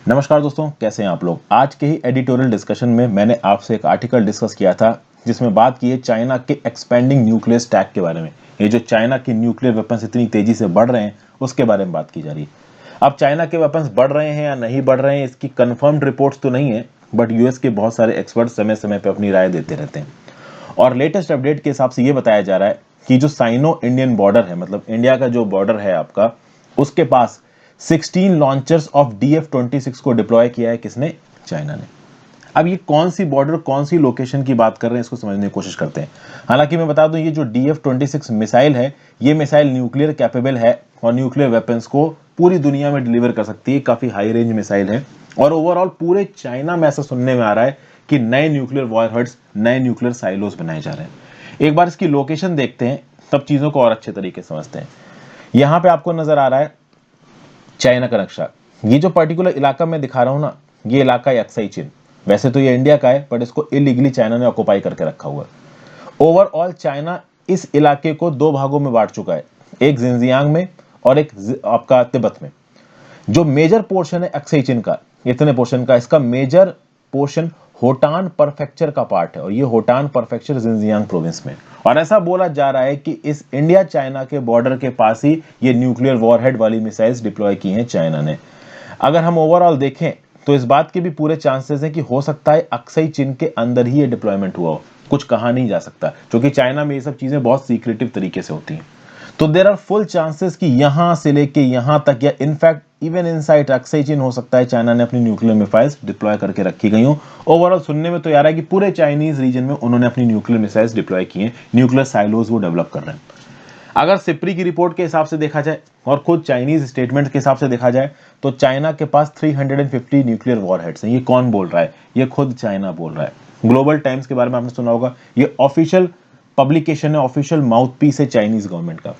नमस्कार दोस्तों, कैसे हैं आप लोग। आज के ही एडिटोरियल डिस्कशन में मैंने आपसे एक आर्टिकल डिस्कस किया था जिसमें बात की है चाइना के एक्सपेंडिंग न्यूक्लियर स्टैक के बारे में। ये जो चाइना के न्यूक्लियर वेपन्स इतनी तेजी से बढ़ रहे हैं उसके बारे में बात की जा रही है। अब चाइना के वेपन्स बढ़ रहे हैं या नहीं बढ़ रहे हैं इसकी कंफर्म्ड रिपोर्ट्स तो नहीं है, बट यूएस के बहुत सारे एक्सपर्ट समय समय पर अपनी राय देते रहते हैं। और लेटेस्ट अपडेट के हिसाब से ये बताया जा रहा है कि जो साइनो इंडियन बॉर्डर है, मतलब इंडिया का जो बॉर्डर है आपका, उसके पास 16 लॉन्चर्स ऑफ DF-26 को डिप्लॉय किया है। किसने? चाइना ने। अब ये कौन सी बॉर्डर, कौन सी लोकेशन की बात कर रहे हैं, इसको समझने की कोशिश करते हैं। हालांकि मैं बता दूं, ये जो DF-26 मिसाइल है, ये मिसाइल न्यूक्लियर कैपेबल है और न्यूक्लियर वेपन्स को पूरी दुनिया में डिलीवर कर सकती है। काफी हाई रेंज मिसाइल है और ओवरऑल पूरे चाइना में ऐसा सुनने में आ रहा है कि नए न्यूक्लियर वॉरहेड्स, नए न्यूक्लियर साइलोज बनाए जा रहे हैं। एक बार इसकी लोकेशन देखते हैं, तब चीजों को और अच्छे तरीके से समझते हैं। यहां पे आपको नजर आ रहा है चाइना का नक्शा। ये जो पर्टिकुलर इलाका मैं दिखा रहा हूं ना, ये इलाका है अक्साई चीन। वैसे तो ये इंडिया का है, बट इसको इलीगली चाइना ने ऑक्युपाई करके रखा हुआ है। ओवरऑल चाइना इस इलाके को दो भागों में बांट चुका है, एक जिनजियांग में और एक आपका तिब्बत में। जो मेजर पोर्शन है अक्साई चीन का, इतने पोर्शन का, इसका मेजर पोर्शन होटान परफेक्चर का पार्ट है और ये होटान परफेक्चर जिनजियांग प्रोविंस में। और ऐसा बोला जा रहा है कि इस इंडिया चाइना के बॉर्डर के पास ही ये न्यूक्लियर वॉरहेड वाली मिसाइल्स डिप्लॉय की हैं चाइना ने। अगर हम ओवरऑल देखें तो इस बात के भी पूरे चांसेस हैं कि हो सकता है अक्साई चीन के अंदर ही ये डिप्लॉयमेंट हुआ हो। कुछ कहा नहीं जा सकता क्योंकि चाइना में ये सब चीजें बहुत सीक्रेटिव तरीके से होती हैं। तो देयर आर फुल चांसेस कि यहां से लेके यहां तक, या इनफैक्ट इवन इनसाइड अक्साई चीन, हो सकता है चाइना ने अपनी न्यूक्लियर मिसाइल्स डिप्लॉय करके रखी गई हो। ओवरऑल सुनने में तो यार है कि पूरे चाइनीज रीजन में उन्होंने अपनी न्यूक्लियर मिसाइल्स डिप्लॉय की हैं, न्यूक्लियर साइलोज वो डेवलप कर रहे हैं। अगर सिप्री की रिपोर्ट के हिसाब से देखा जाए और खुद चाइनीज स्टेटमेंट के हिसाब से देखा जाए तो चाइना के पास 350 न्यूक्लियर वॉरहेड्स हैं। ये कौन बोल रहा है? ये खुद चाइना बोल रहा है। ग्लोबल टाइम्स के बारे में आपने सुना होगा, ये ऑफिशियल पब्लिकेशन है, ऑफिशियल माउथपीस है चाइनीज गवर्नमेंट का।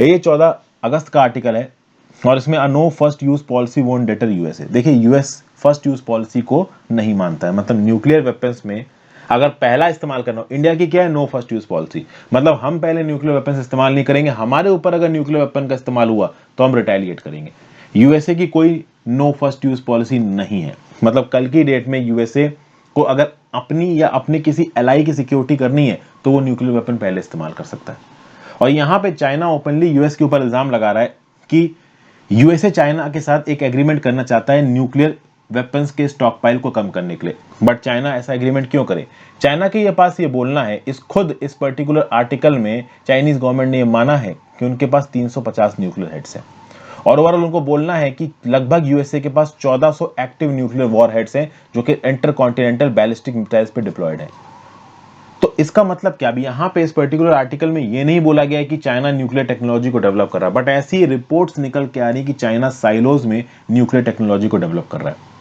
ये 14 अगस्त का आर्टिकल है और इसमें a no first use policy won't deter USA. देखिए, यूएस फर्स्ट यूज पॉलिसी को नहीं मानता है, मतलब न्यूक्लियर वेपन्स में अगर पहला इस्तेमाल करना हो, इंडिया की क्या है, नो फर्स्ट यूज पॉलिसी, मतलब हम पहले न्यूक्लियर वेपन्स इस्तेमाल नहीं करेंगे, हमारे ऊपर अगर न्यूक्लियर वेपन का इस्तेमाल हुआ तो हम रिटेलिएट करेंगे। यूएसए की कोई नो फर्स्ट यूज पॉलिसी नहीं है। मतलब कल की डेट में यूएसए को अगर अपनी या अपने किसी एलाई की सिक्योरिटी करनी है तो वो न्यूक्लियर वेपन पहले इस्तेमाल कर सकता है। और यहां पे चाइना ओपनली यूएस के ऊपर इल्जाम लगा रहा है कि यूएसए चाइना के साथ एक एग्रीमेंट करना चाहता है न्यूक्लियर वेपन्स के स्टॉक पाइल को कम करने के लिए। बट चाइना ऐसा एग्रीमेंट क्यों करे? चाइना के पास ये बोलना है, इस पर्टिकुलर आर्टिकल में चाइनीज गवर्नमेंट ने ये माना है कि उनके पास 350 न्यूक्लियर हेड्स हैं और ओवरऑल उनको बोलना है कि लगभग यूएसए के पास 1400 एक्टिव न्यूक्लियर वॉर हेड्स हैं जो कि इंटर कॉन्टिनेंटल बैलिस्टिक मिसाइल्स पे डिप्लॉयड है। तो इसका मतलब क्या? भी यहां पे इस पर्टिकुलर आर्टिकल में ये नहीं बोला गया है कि चाइना न्यूक्लियर टेक्नोलॉजी को डेवलप कर रहा है, बट ऐसी रिपोर्ट्स निकल के आ रही कि चाइना साइलोज में न्यूक्लियर टेक्नोलॉजी को डेवलप कर रहा है।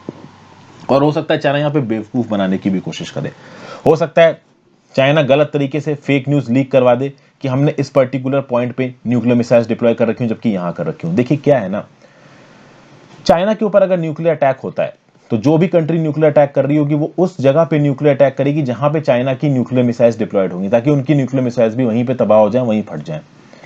और हो सकता है चाइना यहां पे बेवकूफ बनाने की भी कोशिश करे। हो सकता है चाइना गलत तरीके से फेक न्यूज लीक करवा दे कि हमने इस पर्टिकुलर पॉइंट पे न्यूक्लियर मिसाइल्स डिप्लॉय कर रखी हूं जबकि यहां कर रखी हूं। देखिए क्या है ना, चाइना के ऊपर अगर न्यूक्लियर अटैक होता है तो जो भी कंट्री न्यूक्लियर अटैक कर रही होगी वो उस जगह पे न्यूक्लियर अटैक करेगी जहां पे चाइना की न्यूक्लियर मिसाइल्स डिप्लॉयड होंगी, ताकि उनकी न्यूक्लियर मिसाइल्स भी वहीं पे तबाह हो जाएं, वहीं फट जाएं।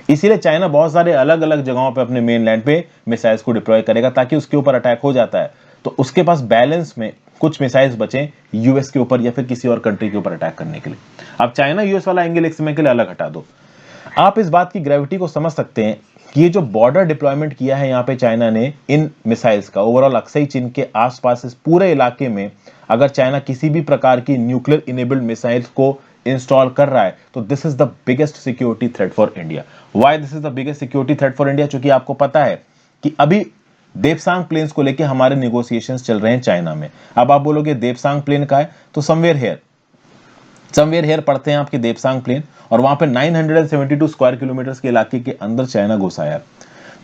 इसीलिए चाइना बहुत सारे अलग अलग जगहों पे अपने मेन लैंड पे मिसाइल्स को डिप्लॉय करेगा, ताकि उसके ऊपर अटैक हो जाता है तो उसके पास बैलेंस में कुछ मिसाइल्स बचे यूएस के ऊपर या फिर किसी और कंट्री के ऊपर अटैक करने के लिए। अब चाइना यूएस वाला एंगल एक समय के लिए अलग हटा दो। आप इस बात की ग्रेविटी को समझ सकते हैं कि ये जो बॉर्डर डिप्लॉयमेंट किया है यहाँ पे चाइना ने इन मिसाइल्स का, ओवरऑल अक्साई चीन के आसपास इस पूरे इलाके में अगर चाइना किसी भी प्रकार की न्यूक्लियर इनेबल्ड मिसाइल्स को इंस्टॉल कर रहा है तो this is the biggest security threat for India. Why this is the biggest security threat for India? क्योंकि आपको पता है कि अभी देवसांग प्लेन्स को लेकर हमारे नेगोशिएशंस चल रहे हैं चाइना में। अब आप बोलोगे देवसांग प्लेन का है, तो समवेयर हेयर पड़ते हैं आपके देवसांग प्लेन, और वहां पे 972 स्क्वायर किलोमीटर के इलाके के अंदर चाइना घुस आया।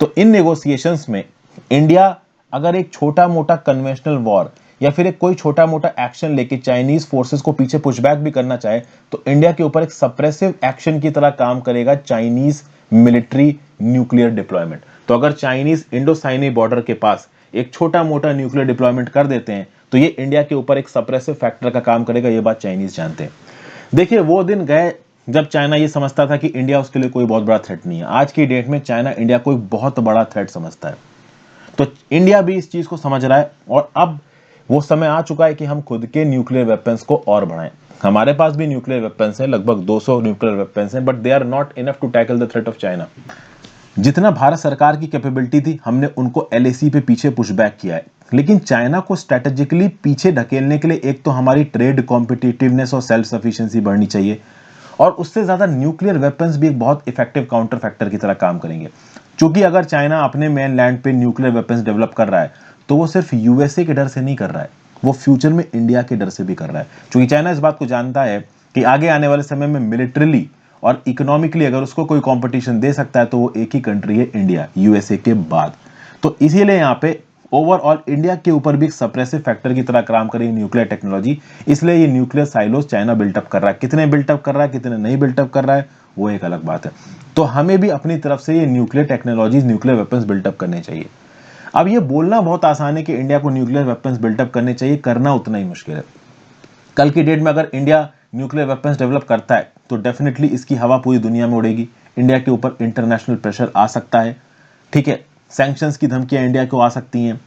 तो इन नेगोशिएशंस में इंडिया अगर एक छोटा मोटा कन्वेंशनल वॉर या फिर एक कोई छोटा मोटा एक्शन लेके चाइनीज फोर्सेस को पीछे पुशबैक भी करना चाहे तो इंडिया के ऊपर एक सप्रेसिव एक्शन की तरह काम करेगा चाइनीज मिलिट्री न्यूक्लियर डिप्लॉयमेंट। तो अगर चाइनीज इंडो साइनी बॉर्डर के पास एक छोटा मोटा न्यूक्लियर डिप्लॉयमेंट कर देते हैं तो ये इंडिया के ऊपर एक सप्रेसिव फैक्टर का काम करेगा। ये बात चाइनीज जानते हैं। देखिए, वो दिन गए जब चाइना ये समझता था कि इंडिया उसके लिए कोई बहुत बड़ा थ्रेट नहीं है। आज की डेट में चाइना इंडिया को एक बहुत बड़ा थ्रेट समझता है। तो इंडिया भी इस चीज को समझ रहा है और अब वो समय आ चुका है कि हम खुद के न्यूक्लियर वेपन्स को और बढ़ाएं। हमारे पास भी न्यूक्लियर वेपन्स हैं, लगभग 200 न्यूक्लियर वेपन्स हैं, but they are not enough to tackle the threat of China. जितना भारत सरकार की कैपेबिलिटी थी, हमने उनको LAC पे पीछे पुशबैक किया है, लेकिन चाइना को स्ट्रेटेजिकली पीछे ढकेलने के लिए एक तो हमारी ट्रेड कॉम्पिटिटिवनेस और सेल्फ सफिशिएंसी बढ़नी चाहिए, और उससे ज्यादा न्यूक्लियर वेपन्स भी एक बहुत इफेक्टिव काउंटर फैक्टर की तरह काम करेंगे। क्योंकि अगर चाइना अपने मेन लैंड पे न्यूक्लियर वेपन्स डेवलप कर रहा है तो वो सिर्फ USA के डर से नहीं कर रहा है, वो फ्यूचर में इंडिया के डर से भी कर रहा है। क्योंकि चाइना इस बात को जानता है कि आगे आने वाले समय में मिलिट्रली और इकोनॉमिकली अगर उसको कोई कंपटीशन दे सकता है तो वो एक ही कंट्री है, इंडिया, USA के बाद। तो इसीलिए यहाँ पे ओवरऑल इंडिया के ऊपर भी एक सप्रेसिव फैक्टर की तरह काम करेगी न्यूक्लियर टेक्नोलॉजी। इसलिए ये न्यूक्लियर साइलोस चाइना बिल्टअप कर रहा है। कितने बिल्टअप कर रहा है, कितने नहीं बिल्टअप कर रहा है, वो एक अलग बात है। तो हमें भी अपनी तरफ से ये nuclear technologies, nuclear weapons built up करने चाहिए। अब ये बोलना बहुत आसान है कि इंडिया को न्यूक्लियर वेपन्स बिल्टअप करने चाहिए, करना उतना ही मुश्किल है। कल की डेट में अगर इंडिया न्यूक्लियर वेपन्स डेवलप करता है तो डेफिनेटली इसकी हवा पूरी दुनिया में उड़ेगी। इंडिया के ऊपर इंटरनेशनल प्रेशर आ सकता है, ठीक है, सैंक्शंस की धमकियां इंडिया को आ सकती हैं।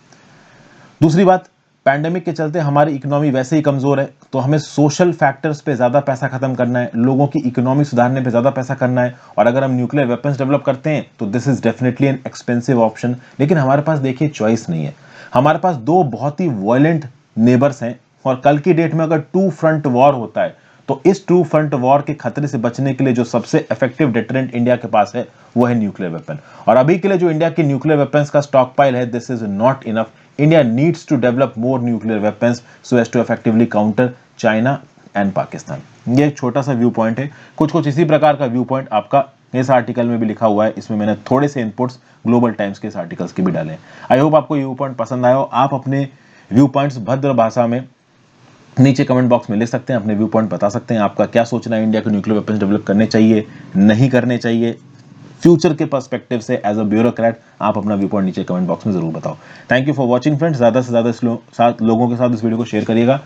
दूसरी बात, पैंडेमिक के चलते हमारी इकोनॉमी वैसे ही कमजोर है, तो हमें सोशल फैक्टर्स पे ज्यादा पैसा खत्म करना है, लोगों की इकोनॉमी सुधारने पे ज्यादा पैसा करना है। और अगर हम न्यूक्लियर वेपन्स डेवलप करते हैं तो this is definitely an expensive option. लेकिन हमारे पास देखिए चॉइस नहीं है। हमारे पास दो बहुत ही वायलेंट नेबर्स हैं, और कल की डेट में अगर टू फ्रंट वॉर होता है तो इस टू फ्रंट वॉर के खतरे से बचने के लिए जो सबसे इफेक्टिव डिटरेंट इंडिया के पास है वो है न्यूक्लियर वेपन। और अभी के लिए जो इंडिया के न्यूक्लियर वेपन्स का स्टॉक पाइल है, this is not enough. India needs to develop more nuclear weapons so as to effectively counter China and Pakistan। ये एक छोटा सा व्यू पॉइंट है। कुछ इसी प्रकार का व्यू पॉइंट आपका इस आर्टिकल में भी लिखा हुआ है। इसमें मैंने थोड़े से इनपुट्स ग्लोबल टाइम्स के इस आर्टिकल्स के भी डाले हैं। आई होप आपको व्यू पॉइंट पसंद आया हो। आप अपने व्यू पॉइंट्स भद्र भाषा में नीचे कमेंट बॉक्स में लिख सकते हैं, अपने व्यू पॉइंट बता सकते हैं। आपका क्या सोचना है, इंडिया को न्यूक्लियर वेपन्स डेवलप करने चाहिए, नहीं करने चाहिए, फ्यूचर के पर्सपेक्टिव से एज अ ब्यूरोक्रेट आप अपना व्यू पॉइंट नीचे कमेंट बॉक्स में जरूर बताओ। Thank you for watching friends. ज्यादा से ज्यादा लोगों के साथ इस वीडियो को शेयर करिएगा।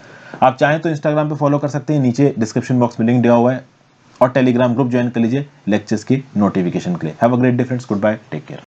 आप चाहें तो इंस्टाग्राम पे फॉलो कर सकते हैं, नीचे डिस्क्रिप्शन बॉक्स में लिंक दिया हुआ है, और टेलीग्राम ग्रुप ज्वाइन कर लीजिए लेक्चर्स की नोटिफिकेशन के लिए। Have a great day friends, good bye, take care.